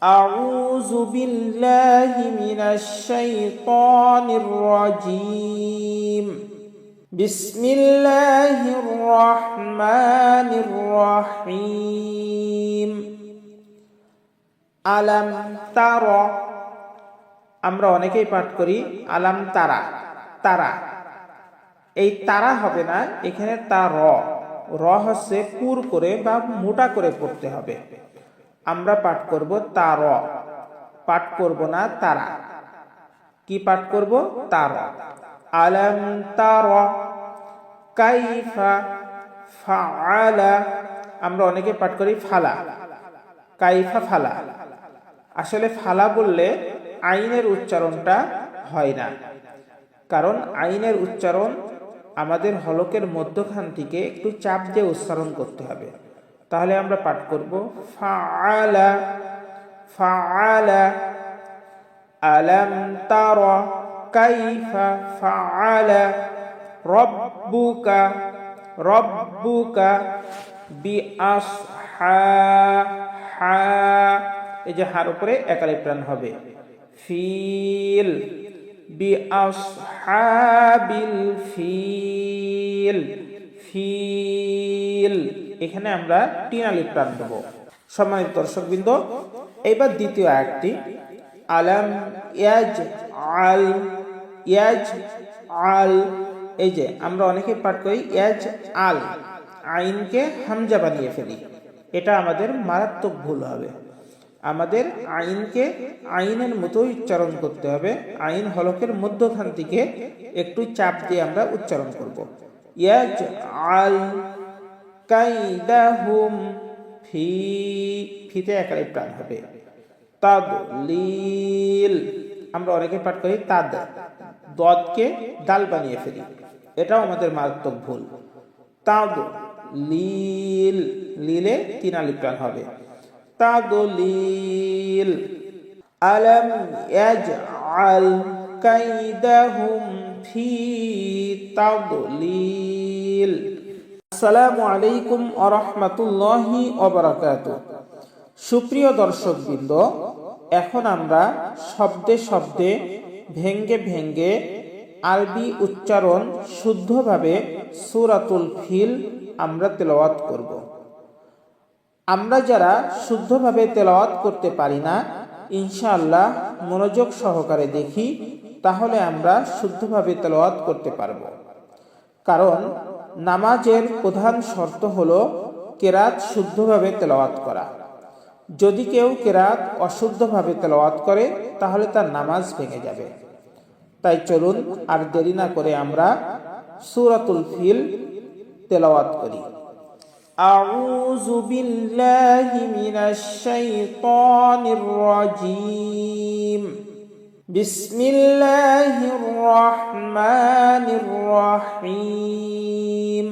أعوذ بالله من الشيطان الرجيم بسم الله الرحمن الرحيم আলাম তারা আমরা অনেকেই পাঠ করি আলাম তারা তারা এই তারা হবে না, এখানে র হচ্ছে পুর করে বা মোটা করে পড়তে হবে। আমরা পাঠ করব তার, পাঠ করব না তারা। কি পাঠ করব? তার। আলাম তারা কাইফা ফাআলা, আমরা অনেকে পাঠ করি ফালা, কাইফা ফালা। আসলে ফালা বললে আইনের উচ্চারণটা হয় না, কারণ আইনের উচ্চারণ আমাদের হলকের মধ্যখান থেকে একটু চাপ দিয়ে উচ্চারণ করতে হবে। তাহলে আমরা পাঠ করব ফাআলা ফাআলা। আলাম তারা কাইফা ফাআলা রব্বুকা রব্বুকা বিআসহা, এই যে হার উপরে একালিফ টান হবে। ফিল বিআসহাবিল ফিল, ফিল এখানে আমরা তিন আলিফ টান দেব। সম্মানিত দর্শকবৃন্দ, এবার দ্বিতীয় আয়াতটি আলাম ইয়াজআল ইয়াজআল, এই যে আমরা অনেকে পাঠ করি ইয়াজআল, আইনকে হামজা বানিয়ে ফেলি। এটা আমাদের মারাত্মক ভুল হবে। আমাদের আইনকে আইনের মতোই উচ্চারণ করতে হবে। আইন হলকের মধ্যখান থেকে একটু চাপ দিয়ে আমরা উচ্চারণ করব। ইয়াজআল কাইদাহুম ফি, ফিতে একালিফ টান হবে। তাদলিল, আমরা অনেকে পাঠ করি তাদ, দদকে দাল বানিয়ে ফেলি। এটাও আমাদের মারাত্মক ভুল। তাদলিল, লিলে তিন আলিফ টান হবে। তাদলিল। আলাম ইয়াজআল কাইদাহুম ফি তাদলিল। আসসালামু আলাইকুম ওয়া রাহমাতুল্লাহি ওয়া বারাকাতুহু। সুপ্রিয় দর্শকবৃন্দ, এখন আমরা শব্দে শব্দে ভেঙ্গে ভেঙ্গে আরবি উচ্চারণ শুদ্ধভাবে সূরাতুল ফিল আমরা তেলাওয়াত করব। আমরা যারা শুদ্ধভাবে তেলাওয়াত করতে পারি না, ইনশাআল্লাহ মনোযোগ সহকারে দেখি, তাহলে আমরা শুদ্ধভাবে তেলাওয়াত করতে পারব। কারণ নামাজের প্রধান শর্ত হলো কেরাত শুদ্ধভাবে তেলাওয়াত করা। যদি কেউ কেরাত অশুদ্ধভাবে তেলাওয়াত করে, তাহলে তার নামাজ ভেঙে যাবে। তাই চলুন আর দেরি না করে আমরা সূরাতুল ফিল তেলাওয়াত করি। আউযু বিল্লাহি মিনাশ শাইতানির রাজীম। বিসমিল্লাহির রহমানির রহিম।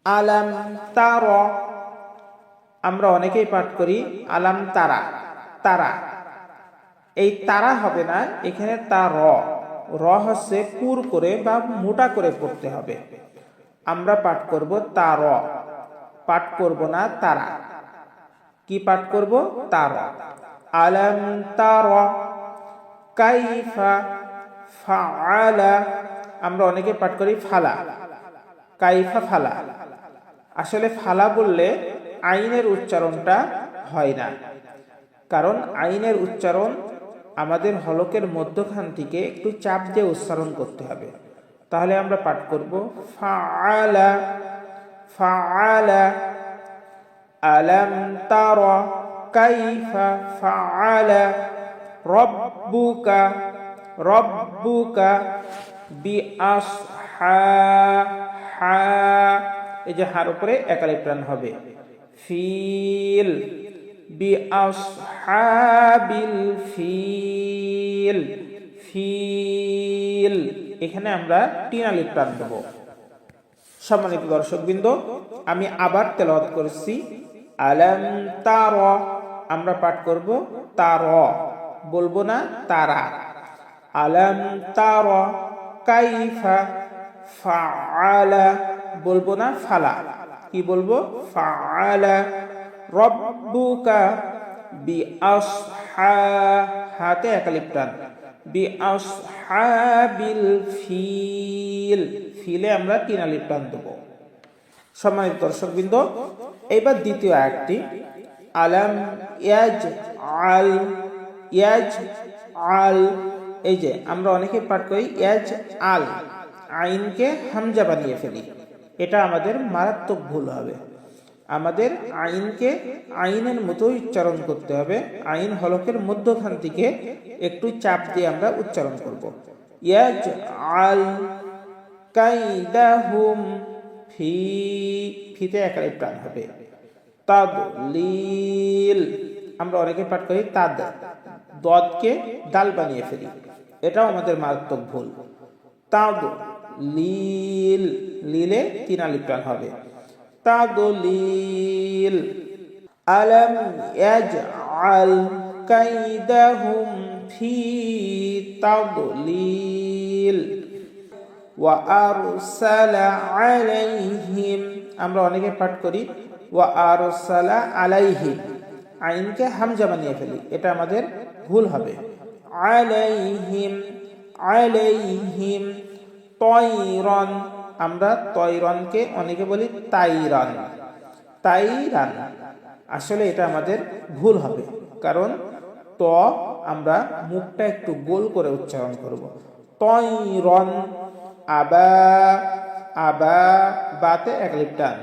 আলাম তারা, আমরা অনেকেই পাঠ করি আলাম তারা তারা। এই তারা হবে না, এখানে র হচ্ছে পুর করে বা মোটা করে পড়তে হবে। আমরা পাঠ করব তার, পাঠ করব না তারা। কি পাঠ করব? তার। আলাম তারা কাইফা ফাআলা, আমরা অনেকে পাঠ করি ফালা, কাইফা ফালা। আসলে ফালা বললে আইনের উচ্চারণটা হয় না, কারণ আইনের উচ্চারণ আমাদের হলকের মধ্যখান থেকে একটু চাপ দিয়ে উচ্চারণ করতে হবে। তাহলে আমরা পাঠ করব ফাআলা ফাআলা। আলাম তারা কাইফা ফাআলা রব্বুকা রব্বুকা বিআসহা, এই যে হার উপরে একালিফ টান হবে। ফিল বিআসহাবিল ফিল, ফিল এখানে আমরা তিন আলিফ টান দেব। সম্মানিত দর্শকবৃন্দ, আমি আবার তেলাওয়াত করছি আলাম তারা, আমরা পাঠ করব তার, বলবো না তারা। আলাম তারা কাইফা ফাআলা, বলবো না ফালা। কি বলবো? ফাআলা রব্বুকা বিআসহা হাতে একালিপ টান, বিআসহাবিল ফিল ফিলে আমরা 3 আলিফ টান দেব। সম্মানিত দর্শকবৃন্দ, এবার দ্বিতীয় আয়াতটি আলাম ইয়াজআল ইয়াজআল, এই যে আমরা অনেকে পাঠ করি ইয়াজআল, আইনকে হামজা বানিয়ে ফেলি। এটা আমাদের মারাত্মক ভুল হবে। আমাদের আইনকে আইনের মতো উচ্চারণ করতে হবে। আইন হলকের মধ্যখান থেকে একটু চাপ দিয়ে আমরা উচ্চারণ করব। ইয়াজআল কাইদাহুম ফি, ফিতে একালিফ টান হবে। তাদলিল, আমরা অনেকে পাঠ করি তাদ, দদকে দাল বানিয়ে ফেলি। এটাও আমাদের মারাত্মক ভুল। তাদলিল, লিলে 3 আলিফ টান হবে। তাদলিল। আলাম ইয়াজআল কাইদাহুম ফি তাদলিল ওয়া আরসালা আলাইহিম, আমরা অনেকে পাঠ করি ওয়া আরসালা আলাইহিম, আইনকে হামজা বানিয়ে ফেলি। এটা আমাদের ভুল হবে। আলাইহিম আলাইহিম। তয়রন, আমরা তয়রনকে অনেকে বলি তাইরান, তাইরান। আসলে এটা আমাদের ভুল হবে, কারণ ত আমরা মুখটা একটু গোল করে উচ্চারণ করব। তয়রন। আবা আবা, বাতে একালিফ টান।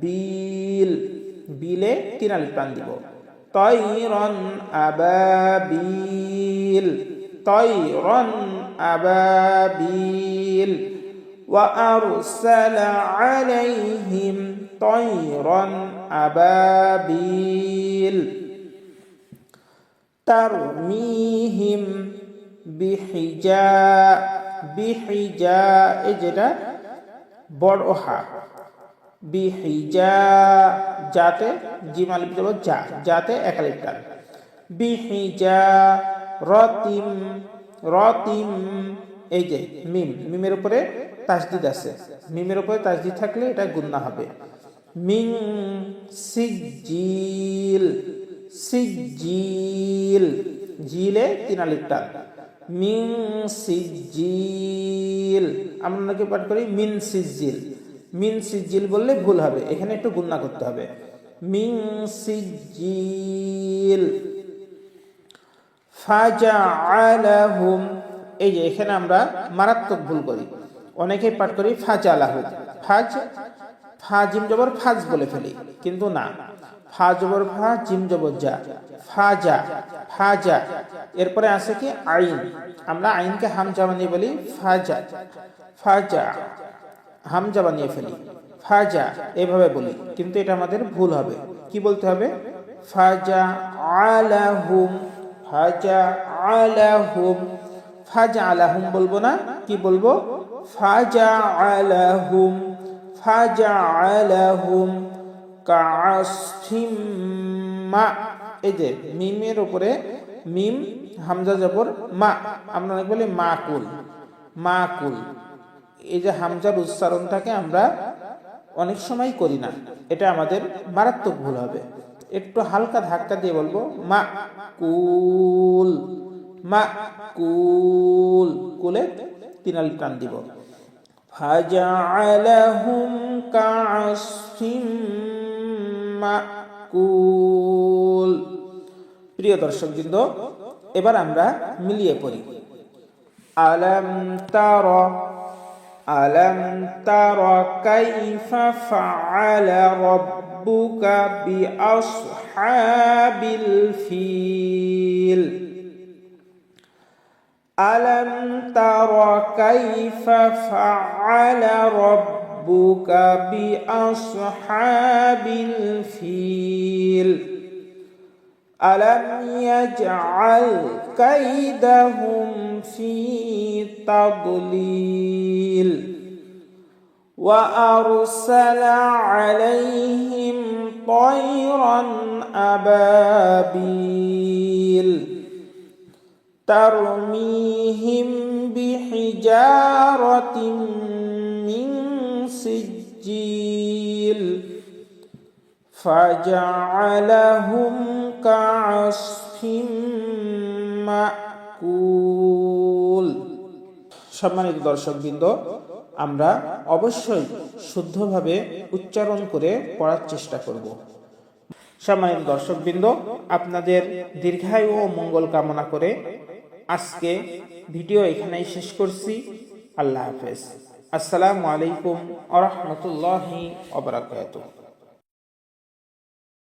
বিল, বিলে 3 আলিফ টান দিব। তয়রন আবাবিল, তয়রন আবাবিল। ওয়া আরসালা আলাইহিম তয়রন আবাবিল। তারমিহিম বিহিজা, বিহিজা, এই যেটা বড় হা, বিহিজা, যাতে জিম আলিফ দেব যা, যাতে একালিফ টান। বিহিজা রতিম, রতিম, এই যে মিম, মিমের উপরে তাসদিদ আছে। মিমের উপরে তাসদিদ থাকলে এটা গুন্না হবে। মিন সিজিল, সিজিল, জিলে 3 আলিফ টান। মিন সিজিল, আমরা নাকি পাঠ করি মিন সিজিল। মিন সিজিল বললে ভুল হবে, এখানে একটু গুন্না করতে হবে। মিন সিজিল। ফাজআলাহুম, এই যে এখানে আমরা মারাত্মক ভুল করি। অনেকে পাঠ করি ফাজআলাহুম, ফাজ, ফা জিম জবর ফাজ বলে ফেলি, কিন্তু না, ফা জবর ফা, জিম জবর যা, ফাজা, ফাজা। এরপরে আছে কি আইন, আমরা আইনকে হামজা বানিয়ে বলি ফাজা, ফাজা, হামজা বানিয়ে ফেলি ফাজা, এভাবে বলি, কিন্তু এটা আমাদের ভুল হবে। কি বলতে হবে? ফাজআলাহুম, ফাজআলাহুম, ফাজআলাহুম বলবো না, কি বলবো? ফাজআলাহুম, ফাজআলাহুম কাআসফিম মা, এই যে মিমের উপরে মিম হামজা জবর মা, আমরা অনেক বলি মাকুল, মাকুল। এই যে হামজার উচ্চারণটাকে আমরা অনেক সময় করি না, এটা আমাদের মারাত্মক ভুল হবে। একটু হালকা ধাক্কা দিয়ে বলবো মা কুল, মা কুল, কুলে 3 আলিফ টান দিব। ফাজআলাহুম কাআসফিম মাকুল। প্রিয় দর্শকবৃন্দ, এবার আমরা মিলিয়ে পড়ি। আলাম তারা, আলাম তারা কাইফা ফাআলা রাব্বুকা বিআসহাবিল ফিল। আলাম তারা কাইফা ফাআলা রাব্বুকা বিআসহাবিল ফিল। আলাম ইয়াজআল কাইদাহুম ফি তাদলিল ওয়া আরসালা আলাইহিম তায়রান আবাবিল তারমিহিম বিহিজারাতিন মিন সিজিল ফাজআলাহুম কাআসফিম মাকুল। সম্মানিত দর্শকবৃন্দ, আমরা অবশ্যই শুদ্ধভাবে উচ্চারণ করে পড়ার চেষ্টা করব। সম্মানিত দর্শকবৃন্দ, আপনাদের দীর্ঘায়ু ও মঙ্গল কামনা করে আজকে ভিডিও এখানেই শেষ করছি। আল্লাহ হাফেজ। আসসালামু আলাইকুম ওয়া রাহমাতুল্লাহি ওয়া বারাকাতুহু।